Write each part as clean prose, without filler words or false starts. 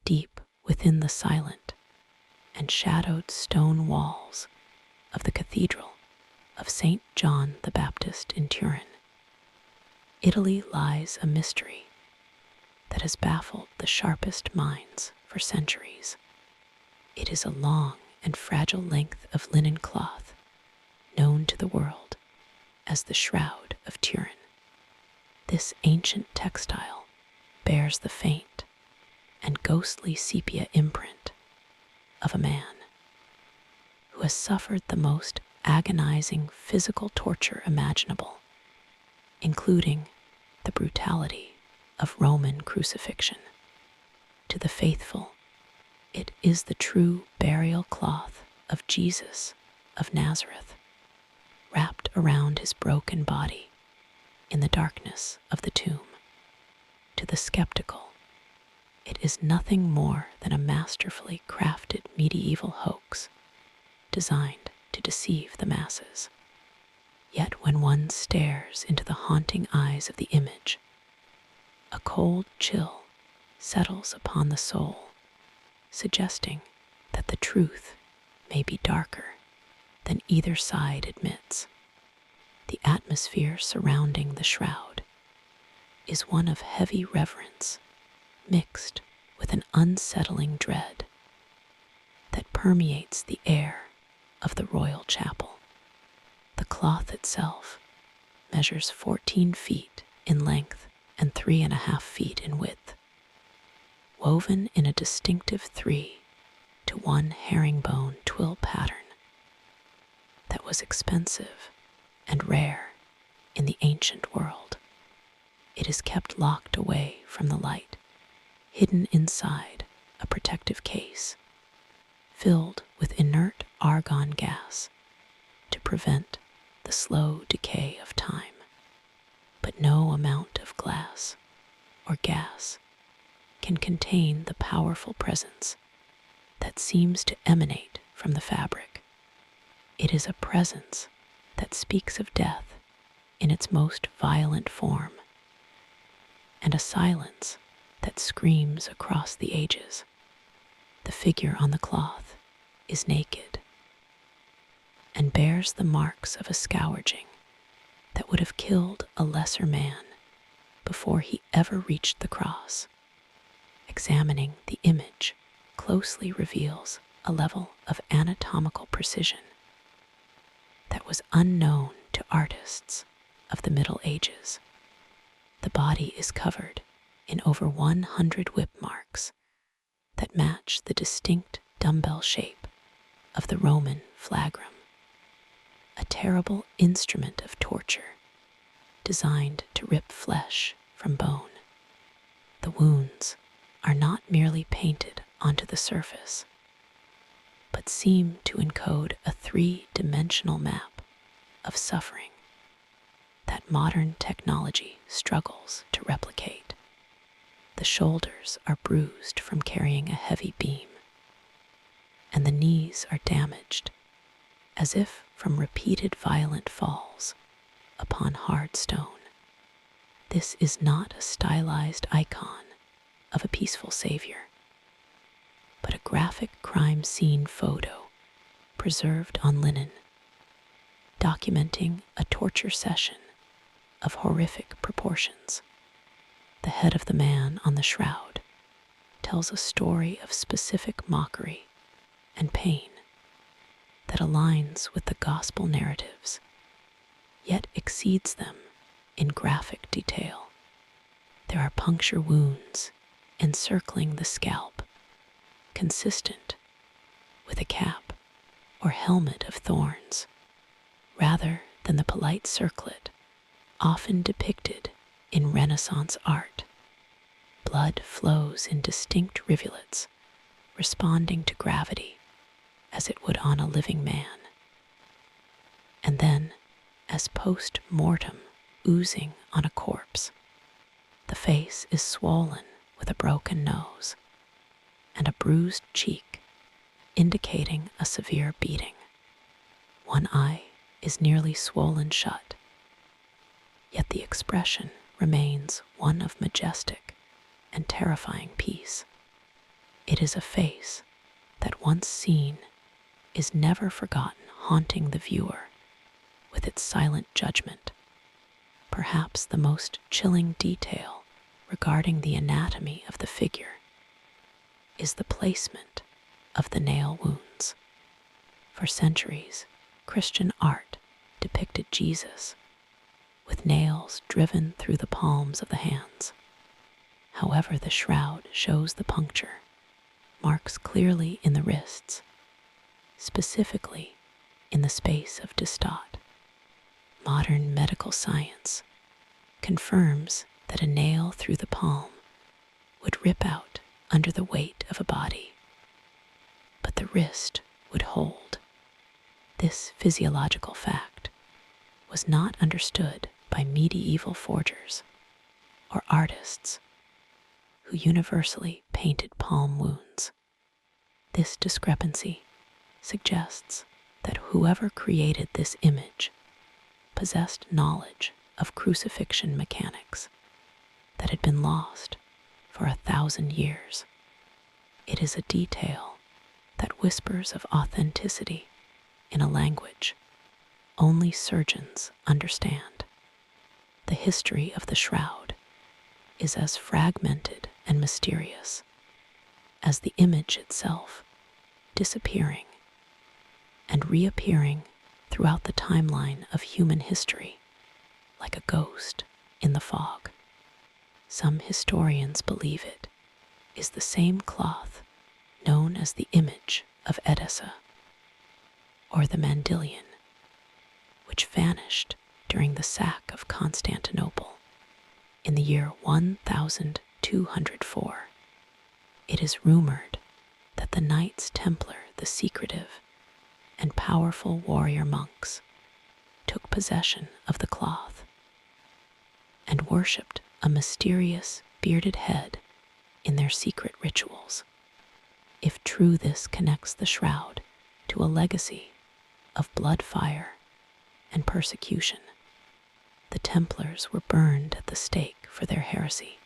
deep within the silent and shadowed stone walls of the Cathedral of St. John the Baptist in Turin, Italy lies a mystery that has baffled the sharpest minds for centuries. It is a long and fragile length of linen cloth known to the world as the Shroud of Turin. This ancient textile bears the faint and ghostly sepia imprint of a man who has suffered the most agonizing physical torture imaginable, including the brutality of Roman crucifixion. To the faithful, it is the true burial cloth of Jesus of Nazareth, wrapped around his broken body in the darkness of the tomb. To the skeptical, it is nothing more than a masterfully crafted medieval hoax designed to deceive the masses. Yet when one stares into the haunting eyes of the image, a cold chill settles upon the soul, suggesting that the truth may be darker than either side admits. The atmosphere surrounding the shroud is one of heavy reverence mixed with an unsettling dread that permeates the air of the royal chapel. The cloth itself measures 14 feet in length and 3.5 feet in width, woven in a distinctive 3-to-1 herringbone twill pattern that was expensive and rare in the ancient world. It is kept locked away from the light, hidden inside a protective case filled with inert argon gas to prevent the slow decay of time. But no amount of glass or gas can contain the powerful presence that seems to emanate from the fabric. It is a presence that speaks of death in its most violent form, and a silence that screams across the ages. The figure on the cloth is naked and bears the marks of a scourging that would have killed a lesser man before he ever reached the cross. Examining the image closely reveals a level of anatomical precision that was unknown to artists of the Middle Ages. The body is covered in over 100 whip marks that match the distinct dumbbell shape of the Roman flagrum, a terrible instrument of torture designed to rip flesh from bone. The wounds are not merely painted onto the surface, but seem to encode a 3-dimensional map of suffering that modern technology struggles to replicate. The shoulders are bruised from carrying a heavy beam, and the knees are damaged as if from repeated violent falls upon hard stone. This is not a stylized icon of a peaceful savior, but a graphic crime scene photo preserved on linen, documenting a torture session of horrific proportions. The head of the man on the shroud tells a story of specific mockery and pain that aligns with the gospel narratives, yet exceeds them in graphic detail. There are puncture wounds encircling the scalp, consistent with a cap or helmet of thorns, rather than the polite circlet often depicted in Renaissance art. Blood flows in distinct rivulets, responding to gravity as it would on a living man. And then, as post-mortem oozing on a corpse, the face is swollen with a broken nose and a bruised cheek, indicating a severe beating. One eye is nearly swollen shut, yet the expression remains one of majestic and terrifying peace. It is a face that, once seen, is never forgotten, haunting the viewer with its silent judgment. Perhaps the most chilling detail regarding the anatomy of the figure is the placement of the nail wounds. For centuries, Christian art depicted Jesus with nails driven through the palms of the hands. However, the shroud shows the puncture marks clearly in the wrists, specifically in the space of distot. Modern medical science confirms that a nail through the palm would rip out under the weight of a body, but the wrist would hold. This physiological fact was not understood by medieval forgers or artists who universally painted palm wounds. This discrepancy suggests that whoever created this image possessed knowledge of crucifixion mechanics that had been lost for 1,000 years. It is a detail that whispers of authenticity in a language only surgeons understand. The history of the shroud is as fragmented and mysterious as the image itself, disappearing and reappearing throughout the timeline of human history like a ghost in the fog. Some historians believe it is the same cloth known as the image of Edessa or the Mandylion, which vanished during the sack of Constantinople in the year 1204. It is rumored that the Knights Templar, the secretive and powerful warrior monks, took possession of the cloth and worshipped a mysterious bearded head in their secret rituals. If true, this connects the shroud to a legacy of blood, fire, and persecution. The Templars were burned at the stake for their heresy,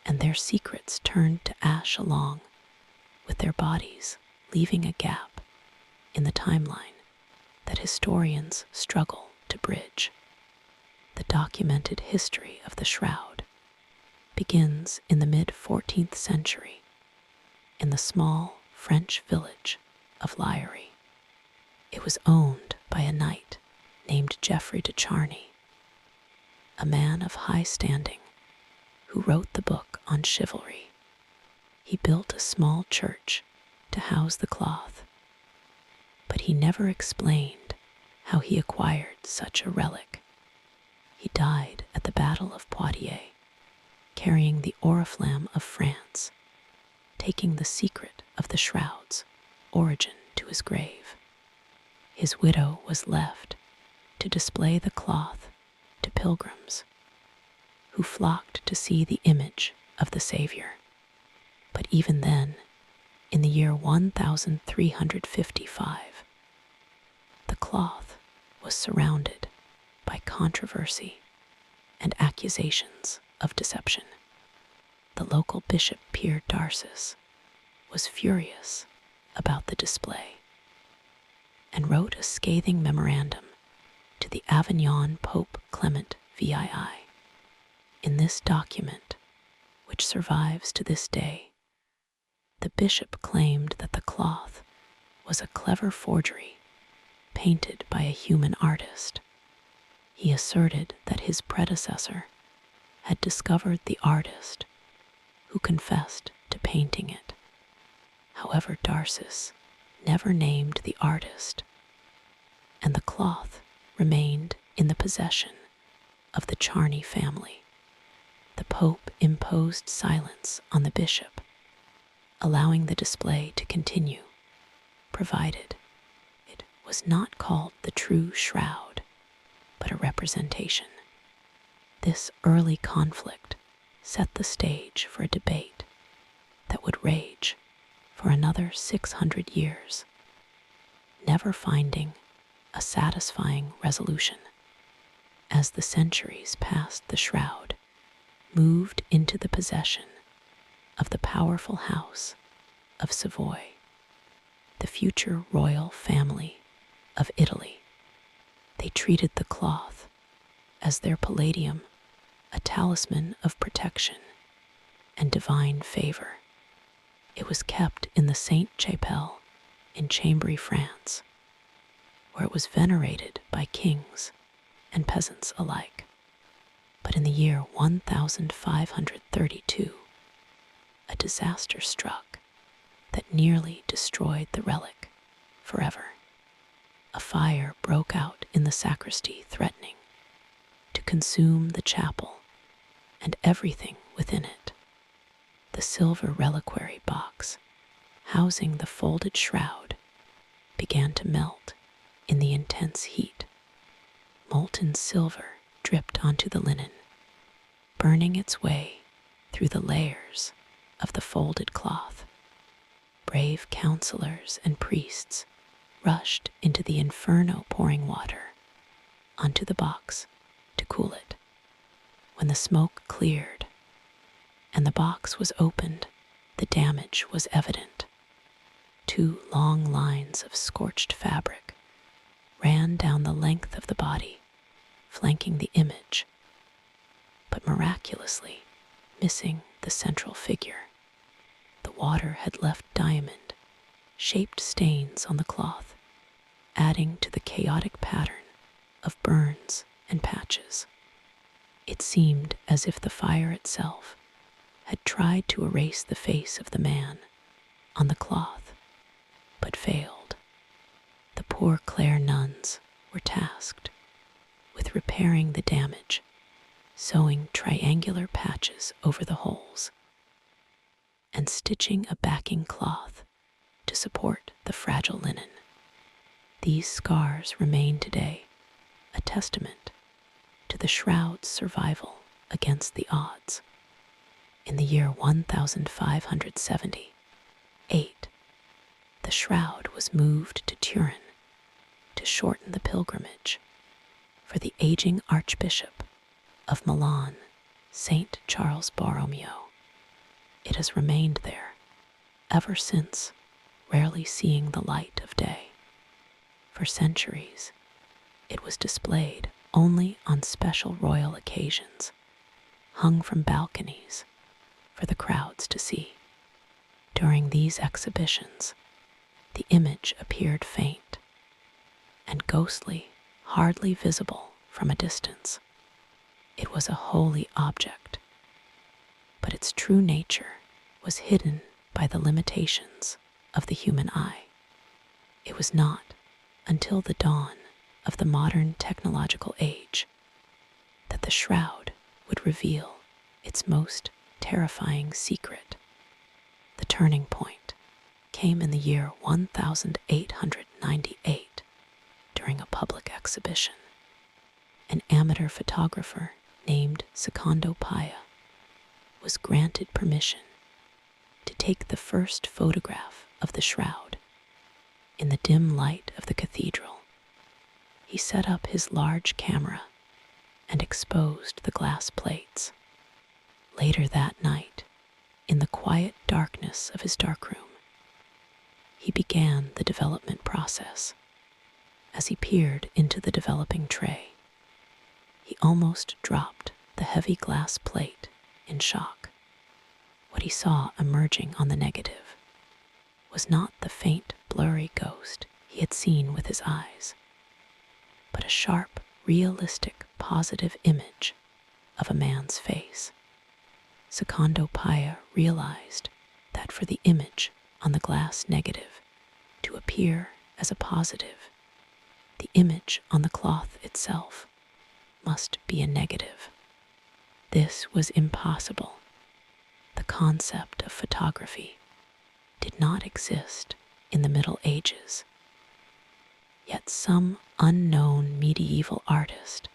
and their secrets turned to ash along with their bodies, leaving a gap in the timeline that historians struggle to bridge. The documented history of the shroud begins in the mid-14th century in the small French village of Liary. It was owned by a knight named Geoffrey de Charny, a man of high standing who wrote the book on chivalry. He built a small church to house the cloth, but he never explained how he acquired such a relic. He died at the Battle of Poitiers, carrying the oriflamme of France, taking the secret of the shroud's origin to his grave. His widow was left to display the cloth to pilgrims who flocked to see the image of the Savior. But even then, in the year 1355, the cloth was surrounded by controversy and accusations of deception. The local bishop, Pierre d'Arcis, was furious about the display and wrote a scathing memorandum to the Avignon Pope Clement VII. In this document, which survives to this day, the bishop claimed that the cloth was a clever forgery painted by a human artist. He asserted that his predecessor had discovered the artist who confessed to painting it. However, d'Arcis never named the artist, and the cloth remained in the possession of the Charny family. The Pope imposed silence on the bishop, allowing the display to continue, provided it was not called the true shroud, but a representation. This early conflict set the stage for a debate that would rage for another 600 years, never finding a satisfying resolution. As the centuries passed, the shroud moved into the possession of the powerful house of Savoy, the future royal family of Italy. They treated the cloth as their palladium, a talisman of protection and divine favor. It was kept in the Saint Chapelle in Chambéry, France, where it was venerated by kings and peasants alike. But in the year 1532, a disaster struck that nearly destroyed the relic forever. A fire broke out in the sacristy, threatening to consume the chapel and everything within it. The silver reliquary box, housing the folded shroud, began to melt in the intense heat. Molten silver dripped onto the linen, burning its way through the layers of the folded cloth. Brave counselors and priests rushed into the inferno, pouring water onto the box to cool it. When the smoke cleared and the box was opened, the damage was evident. 2 long lines of scorched fabric ran down the length of the body, flanking the image, but miraculously missing the central figure. The water had left diamond-shaped stains on the cloth, adding to the chaotic pattern of burns and patches. It seemed as if the fire itself had tried to erase the face of the man on the cloth, but failed. The poor Clare nuns were tasked with repairing the damage, sewing triangular patches over the holes, and stitching a backing cloth to support the fragile linen. These scars remain today, a testament to the shroud's survival against the odds. In the year 1578, the shroud was moved to Turin to shorten the pilgrimage for the aging Archbishop of Milan, Saint Charles Borromeo. It has remained there ever since, rarely seeing the light of day. For centuries, it was displayed only on special royal occasions, hung from balconies for the crowds to see. During these exhibitions, the image appeared faint and ghostly, hardly visible from a distance. It was a holy object, but its true nature was hidden by the limitations of the human eye. It was not until the dawn of the modern technological age that the shroud would reveal its most terrifying secret. The turning point came in the year 1898 during a public exhibition. An amateur photographer named Secondo Paya was granted permission to take the first photograph of the shroud. In the dim light of the cathedral, he set up his large camera and exposed the glass plates. Later that night, in the quiet darkness of his darkroom, he began the development process. As he peered into the developing tray, he almost dropped the heavy glass plate in shock. What he saw emerging on the negative was not the faint, blurry ghost he had seen with his eyes, but a sharp, realistic, positive image of a man's face. Secondo Paya realized that for the image on the glass negative to appear as a positive, the image on the cloth itself must be a negative. This was impossible. The concept of photography did not exist in the Middle Ages. Yet some unknown medieval artist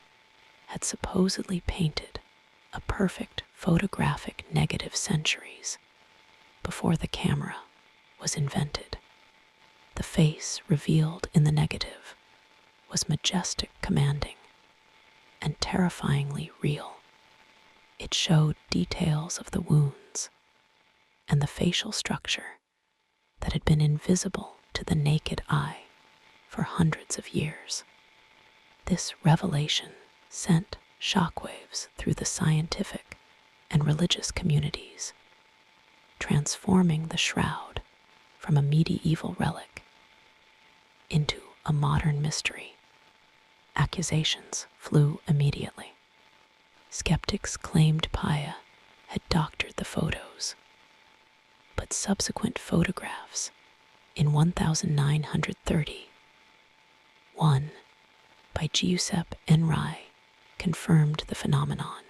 had supposedly painted a perfect photographic negative centuries before the camera was invented. The face revealed in the negative was majestic, commanding, and terrifyingly real. It showed details of the wounds, and the facial structure that had been invisible to the naked eye for hundreds of years. This revelation sent shockwaves through the scientific and religious communities, transforming the shroud from a medieval relic into a modern mystery. Accusations flew immediately. Skeptics claimed Paya had doctored the photos, but subsequent photographs in 1930, one by Giuseppe Enri, confirmed the phenomenon.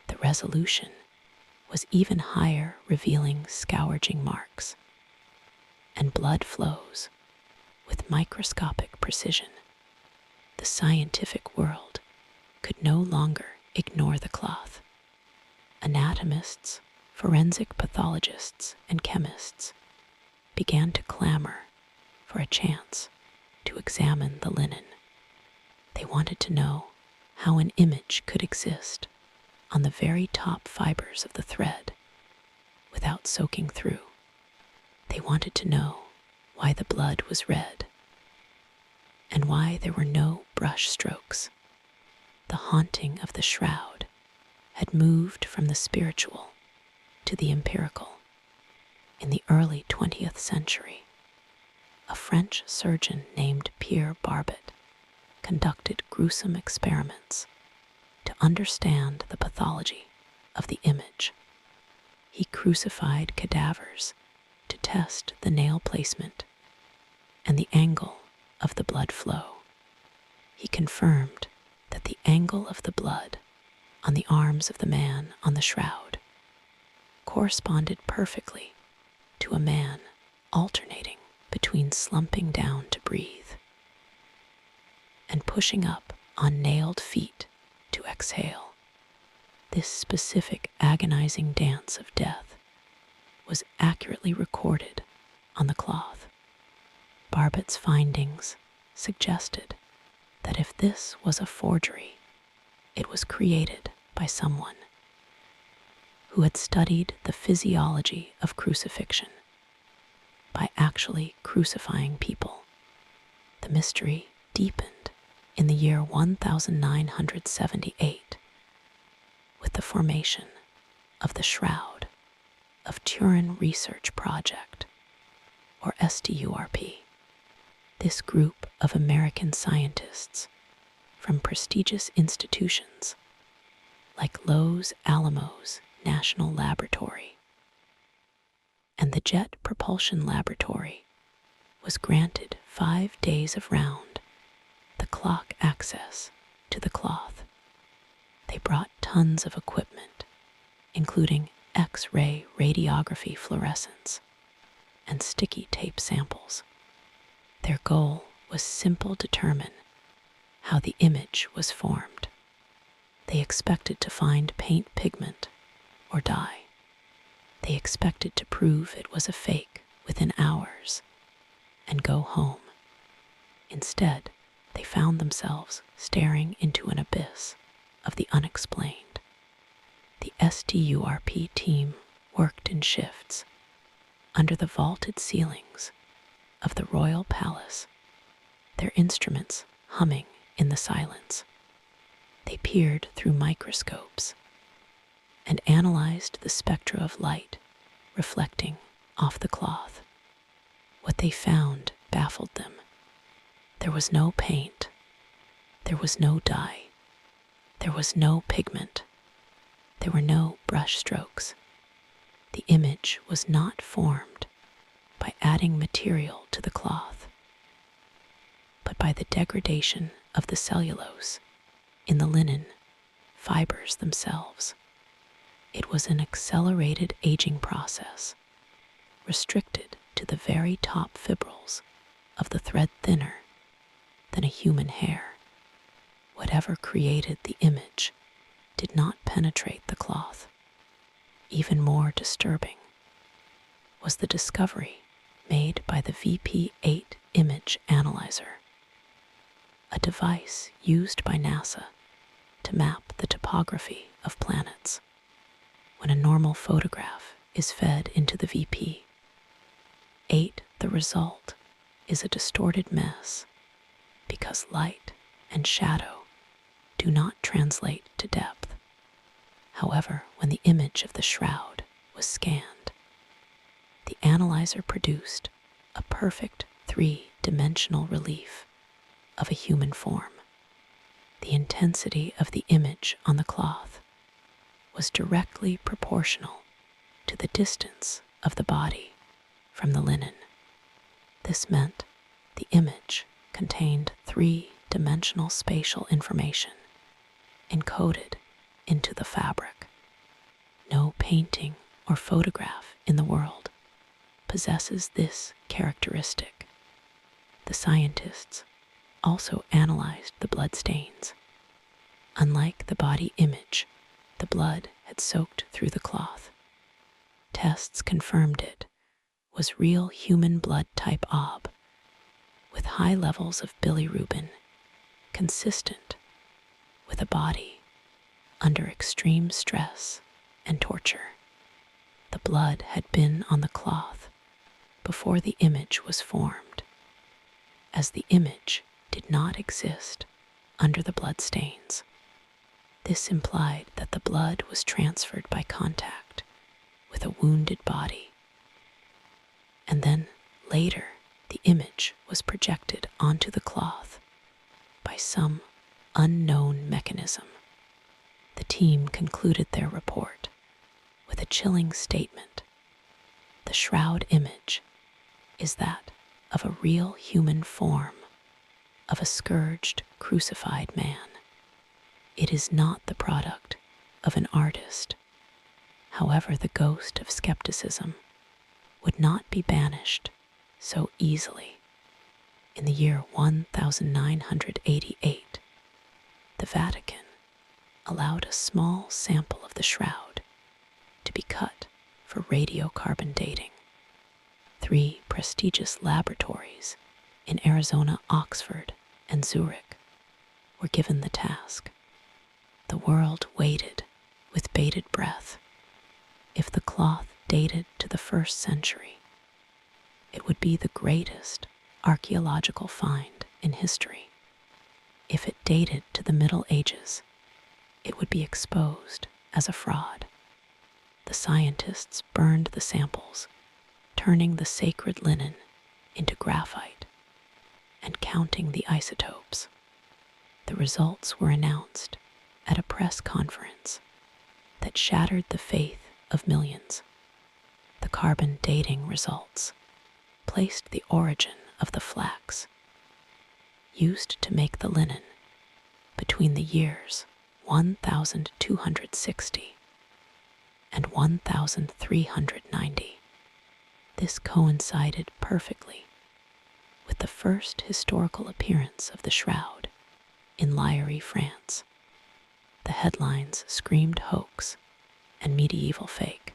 The resolution was even higher, revealing scourging marks and blood flows with microscopic precision. The scientific world could no longer ignore the cloth. Anatomists, forensic pathologists, and chemists began to clamor for a chance to examine the linen. They wanted to know how an image could exist on the very top fibers of the thread without soaking through. They wanted to know why the blood was red and why there were no brush strokes. The haunting of the shroud had moved from the spiritual to the empirical. In the early 20th century, a French surgeon named Pierre Barbet conducted gruesome experiments to understand the pathology of the image. He crucified cadavers to test the nail placement and the angle of the blood flow. He confirmed that the angle of the blood on the arms of the man on the shroud corresponded perfectly to a man alternating between slumping down to breathe and pushing up on nailed feet to exhale. This specific agonizing dance of death was accurately recorded on the cloth. Barbet's findings suggested that if this was a forgery, it was created by someone who had studied the physiology of crucifixion by actually crucifying people. The mystery deepened in the year 1978 with the formation of the Shroud of Turin Research Project, or STURP. This group of American scientists from prestigious institutions like Los Alamos National Laboratory and the Jet Propulsion Laboratory was granted 5 days of round-the-clock access to the cloth. They brought tons of equipment, including X-ray radiography fluorescence and sticky tape samples. Their goal was simple: determine how the image was formed. They expected to find paint pigment or dye. They expected to prove it was a fake within hours and go home. Instead, they found themselves staring into an abyss of the unexplained. The STURP team worked in shifts under the vaulted ceilings of the Royal Palace, their instruments humming in the silence. They peered through microscopes and analyzed the spectra of light reflecting off the cloth. What they found baffled them. There was no paint. There was no dye. There was no pigment. There were no brush strokes. The image was not formed by adding material to the cloth, but by the degradation of the cellulose in the linen fibers themselves. It was an accelerated aging process, restricted to the very top fibrils of the thread, thinner than a human hair. Whatever created the image did not penetrate the cloth. Even more disturbing was the discovery made by the VP-8 image analyzer, a device used by NASA to map the topography of planets. When a normal photograph is fed into the VP. 8. The result is a distorted mess because light and shadow do not translate to depth. However, when the image of the shroud was scanned, the analyzer produced a perfect three-dimensional relief of a human form. The intensity of the image on the cloth was directly proportional to the distance of the body from the linen. This meant the image contained three-dimensional spatial information encoded into the fabric. No painting or photograph in the world possesses this characteristic. The scientists also analyzed the blood stains. Unlike the body image, the blood had soaked through the cloth. Tests confirmed it was real human blood type AB, with high levels of bilirubin, consistent with a body under extreme stress and torture. The blood had been on the cloth before the image was formed, as the image did not exist under the blood stains. This implied that the blood was transferred by contact with a wounded body, and then later the image was projected onto the cloth by some unknown mechanism. The team concluded their report with a chilling statement. The shroud image is that of a real human form of a scourged, crucified man. It is not the product of an artist. However, the ghost of skepticism would not be banished so easily. In the year 1988, the Vatican allowed a small sample of the shroud to be cut for radiocarbon dating. 3 prestigious laboratories in Arizona, Oxford, and Zurich were given the task. The world waited with bated breath. If the cloth dated to the 1st century, it would be the greatest archaeological find in history. If it dated to the Middle Ages, it would be exposed as a fraud. The scientists burned the samples, turning the sacred linen into graphite and counting the isotopes. The results were announced at a press conference that shattered the faith of millions. The carbon dating results placed the origin of the flax used to make the linen between the years 1260 and 1390. This coincided perfectly with the first historical appearance of the shroud in Liège, France. The headlines screamed hoax and medieval fake.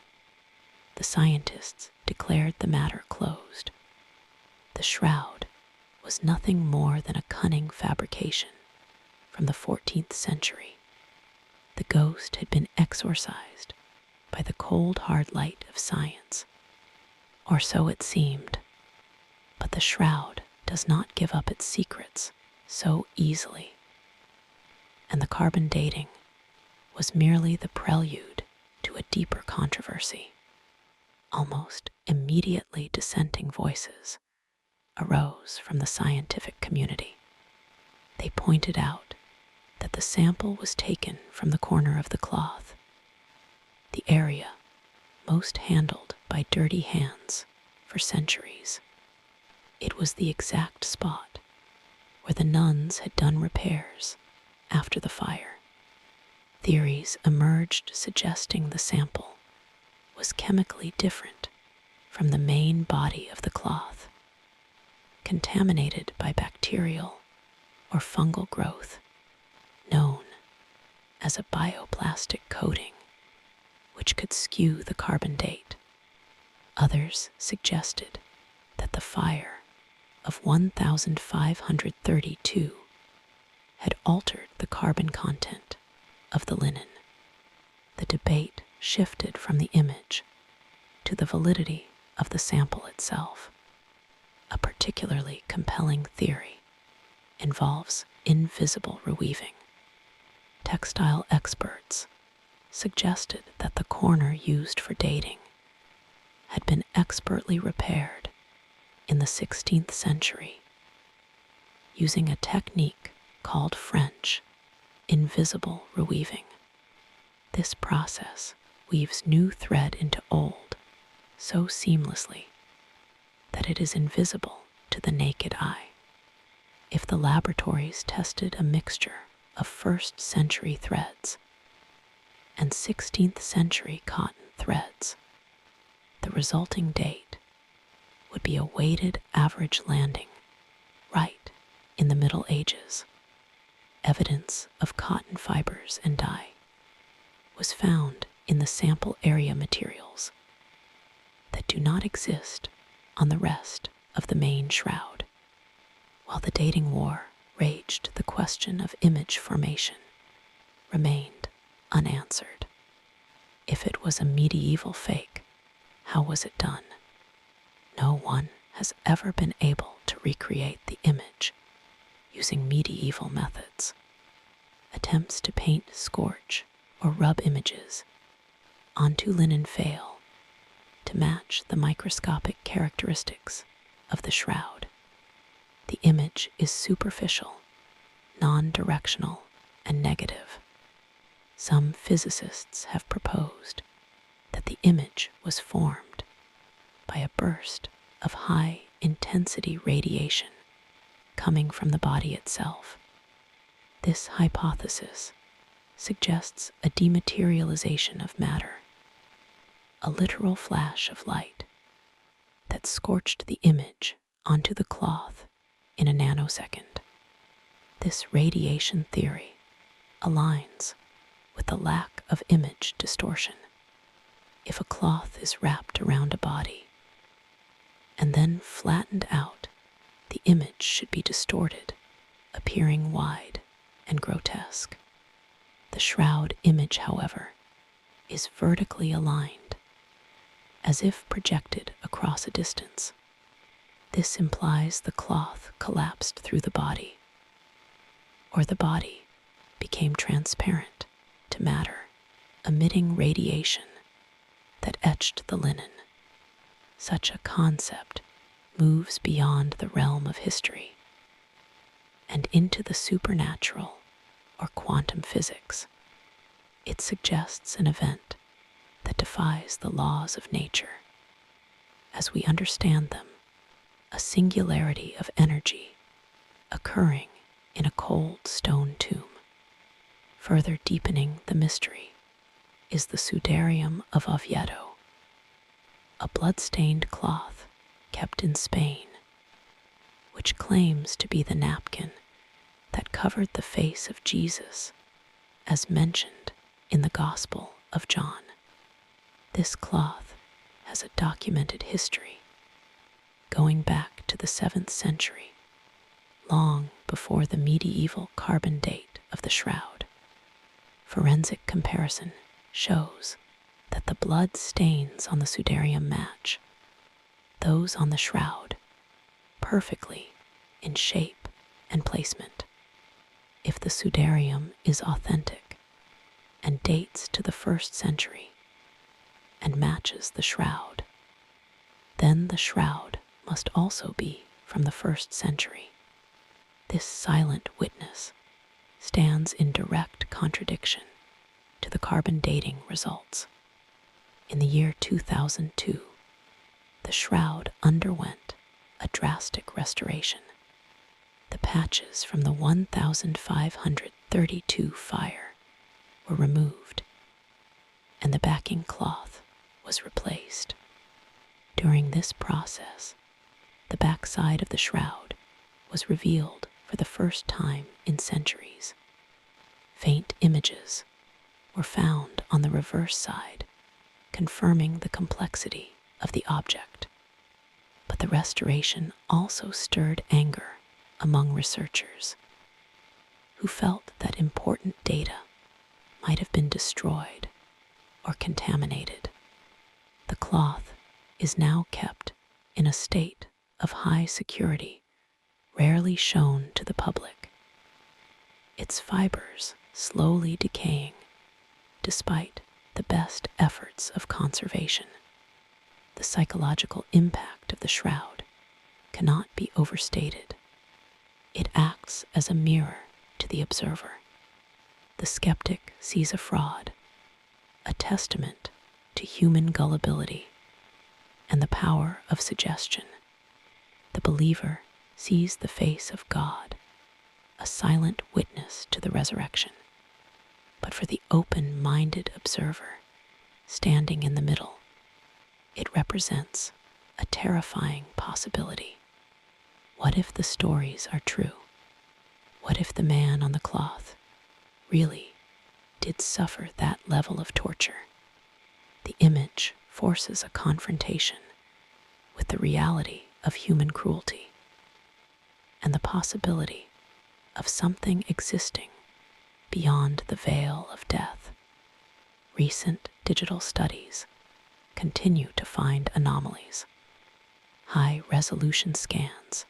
The scientists declared the matter closed. The shroud was nothing more than a cunning fabrication from the 14th century. The ghost had been exorcised by the cold, hard light of science, or so it seemed. But the shroud does not give up its secrets so easily, and the carbon dating was merely the prelude to a deeper controversy. Almost immediately, dissenting voices arose from the scientific community. They pointed out that the sample was taken from the corner of the cloth, the area most handled by dirty hands for centuries. It was the exact spot where the nuns had done repairs after the fire. Theories emerged suggesting the sample was chemically different from the main body of the cloth, contaminated by bacterial or fungal growth known as a bioplastic coating, which could skew the carbon date. Others suggested that the fire of 1532 had altered the carbon content of the linen. The debate shifted from the image to the validity of the sample itself. A particularly compelling theory involves invisible reweaving. Textile experts suggested that the corner used for dating had been expertly repaired in the 16th century using a technique called French invisible reweaving. This process weaves new thread into old so seamlessly that it is invisible to the naked eye. If the laboratories tested a mixture of 1st century threads and 16th century cotton threads, the resulting date would be a weighted average landing right in the Middle Ages. Evidence of cotton fibers and dye was found in the sample area materials that do not exist on the rest of the main shroud. While the dating war raged, the question of image formation remained unanswered. If it was a medieval fake, how was it done? No one has ever been able to recreate the image using medieval methods. Attempts to paint, scorch, or rub images onto linen fail to match the microscopic characteristics of the shroud. The image is superficial, non-directional, and negative. Some physicists have proposed that the image was formed by a burst of high-intensity radiation coming from the body itself. This hypothesis suggests a dematerialization of matter, a literal flash of light that scorched the image onto the cloth in a nanosecond. This radiation theory aligns with the lack of image distortion. If a cloth is wrapped around a body and then flattened out, the image should be distorted, appearing wide and grotesque. The shroud image, however, is vertically aligned, as if projected across a distance. This implies the cloth collapsed through the body, or the body became transparent to matter, emitting radiation that etched the linen. Such a concept moves beyond the realm of history and into the supernatural or quantum physics. It suggests an event that defies the laws of nature. As we understand them, a singularity of energy occurring in a cold stone tomb. Further deepening the mystery is the Sudarium of Oviedo, a blood-stained cloth kept in Spain, which claims to be the napkin that covered the face of Jesus, as mentioned in the Gospel of John. This cloth has a documented history, going back to the 7th century, long before the medieval carbon date of the shroud. Forensic comparison shows that the blood stains on the Sudarium match those on the shroud perfectly in shape and placement. If the Sudarium is authentic and dates to the 1st century and matches the shroud, then the shroud must also be from the 1st century. This silent witness stands in direct contradiction to the carbon dating results. In the year 2002, the shroud underwent a drastic restoration. The patches from the 1532 fire were removed, and the backing cloth was replaced. During this process, the backside of the shroud was revealed for the first time in centuries. Faint images were found on the reverse side, confirming the complexity of the object. But the restoration also stirred anger among researchers, who felt that important data might have been destroyed or contaminated. The cloth is now kept in a state of high security, rarely shown to the public. Its fibers slowly decaying despite the best efforts of conservation. The psychological impact of the shroud cannot be overstated. It acts as a mirror to the observer. The skeptic sees a fraud, a testament to human gullibility and the power of suggestion. The believer sees the face of God, a silent witness to the resurrection. But for the open-minded observer, standing in the middle, it represents a terrifying possibility. What if the stories are true? What if the man on the cloth really did suffer that level of torture? The image forces a confrontation with the reality of human cruelty and the possibility of something existing beyond the veil of death. Recent digital studies continue to find anomalies. High-resolution scans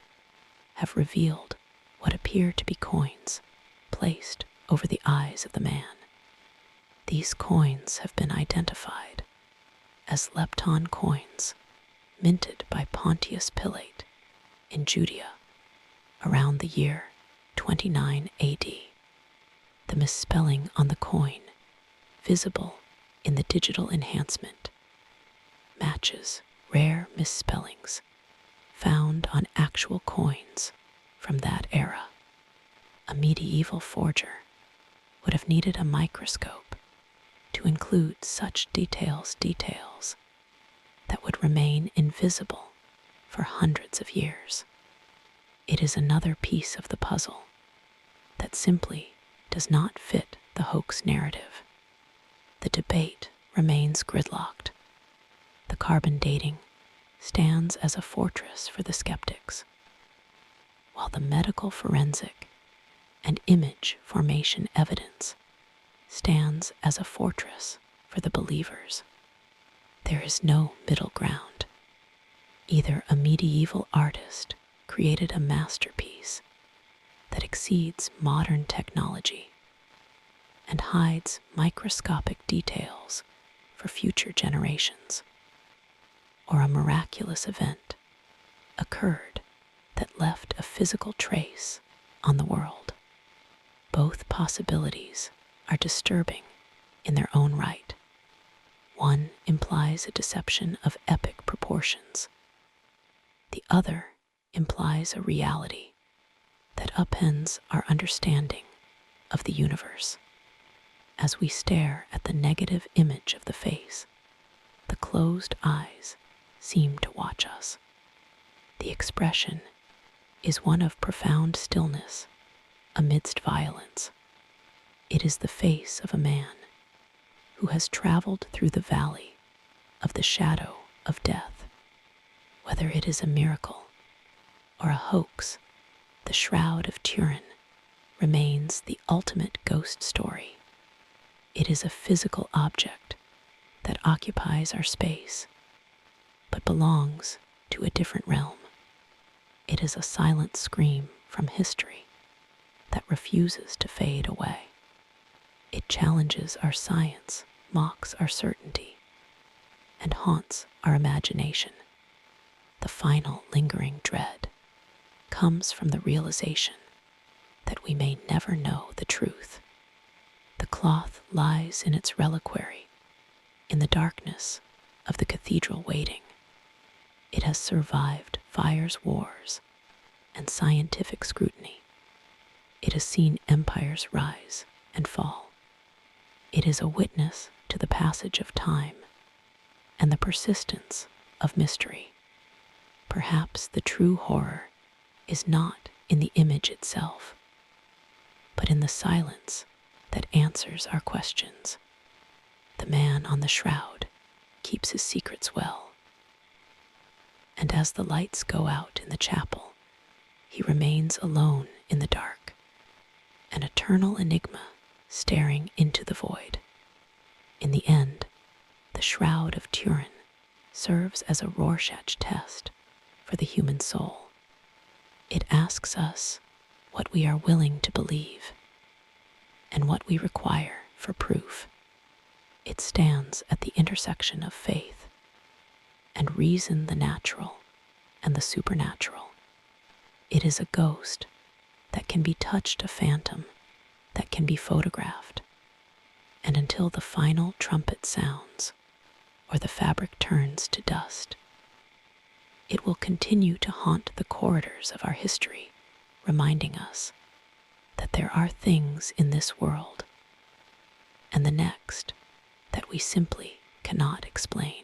have revealed what appear to be coins placed over the eyes of the man. These coins have been identified as lepton coins minted by Pontius Pilate in Judea around the year 29 AD. The misspelling on the coin, visible in the digital enhancement, matches rare misspellings found on actual coins from that era. A medieval forger would have needed a microscope to include such details that would remain invisible for hundreds of years. It is another piece of the puzzle that simply does not fit the hoax narrative. The debate remains gridlocked. The carbon dating stands as a fortress for the skeptics, while the medical forensic and image formation evidence stands as a fortress for the believers. There is no middle ground. Either a medieval artist created a masterpiece that exceeds modern technology and hides microscopic details for future generations, or a miraculous event occurred that left a physical trace on the world. Both possibilities are disturbing in their own right. One implies a deception of epic proportions. The other implies a reality that upends our understanding of the universe. As we stare at the negative image of the face, the closed eyes seem to watch us. The expression is one of profound stillness amidst violence. It is the face of a man who has traveled through the valley of the shadow of death. Whether it is a miracle or a hoax, the Shroud of Turin remains the ultimate ghost story. It is a physical object that occupies our space, but belongs to a different realm. It is a silent scream from history that refuses to fade away. It challenges our science, mocks our certainty, and haunts our imagination. The final lingering dread comes from the realization that we may never know the truth. The cloth lies in its reliquary, in the darkness of the cathedral waiting. It has survived fires, wars, and scientific scrutiny. It has seen empires rise and fall. It is a witness to the passage of time and the persistence of mystery. Perhaps the true horror is not in the image itself, but in the silence that answers our questions. The man on the shroud keeps his secrets well, and as the lights go out in the chapel, he remains alone in the dark, an eternal enigma staring into the void. In the end, the Shroud of Turin serves as a Rorschach test for the human soul. It asks us what we are willing to believe and what we require for proof. It stands at the intersection of faith and reason, the natural and the supernatural. It is a ghost that can be touched, a phantom that can be photographed, and until the final trumpet sounds or the fabric turns to dust, it will continue to haunt the corridors of our history, reminding us that there are things in this world and the next that we simply cannot explain.